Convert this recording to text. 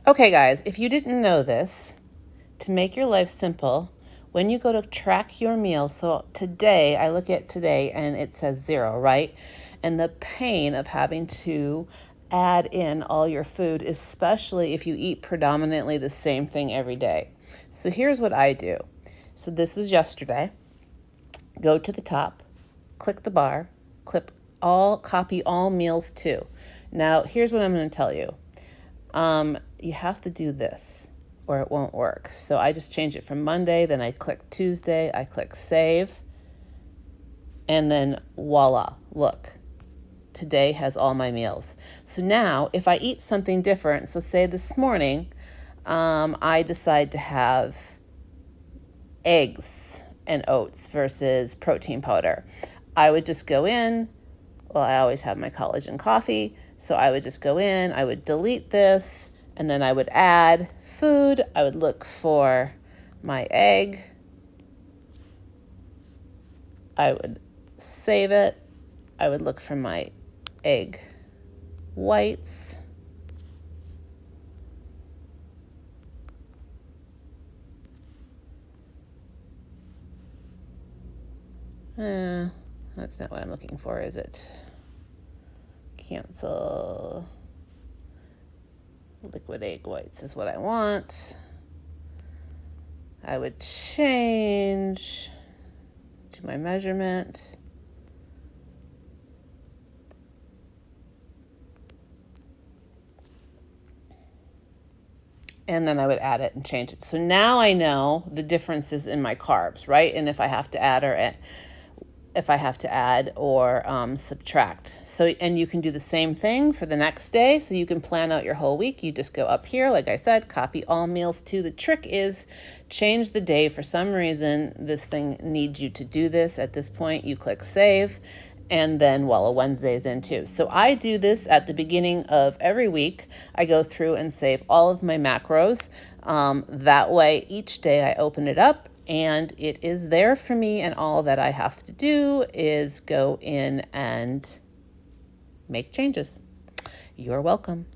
Okay, guys, if you didn't know this, to make your life simple, when you go to track your meals, so today, I look at today and it says 0, right? And the pain of having to add in all your food, especially if you eat predominantly the same thing every day. So here's what I do. So this was yesterday. Go to the top, click the bar, copy all meals to. Now, here's what I'm going to tell you. You have to do this or it won't work. So I just change it from Monday, then I click Tuesday, I click save, and then voila, look, today has all my meals. So now if I eat something different, so say this morning, I decide to have eggs and oats versus protein powder. I would just go in, well, I always have my collagen coffee, so I would just go in, I would delete this, and then I would add food. I would look for my egg. I would save it. I would look for my egg whites. That's not what I'm looking for, is it? Cancel. Liquid egg whites is what I want. I would change to my measurement. And then I would add it and change it. So now I know the differences in my carbs, right? And if I have to add or subtract. So, and you can do the same thing for the next day. So you can plan out your whole week. You just go up here, like I said, copy all meals to. The trick is change the day. For some reason, this thing needs you to do this. At this point, you click save. And then, well, a Wednesday's in too. So I do this at the beginning of every week. I go through and save all of my macros. That way, each day I open it up and it is there for me. And all that I have to do is go in and make changes. You're welcome.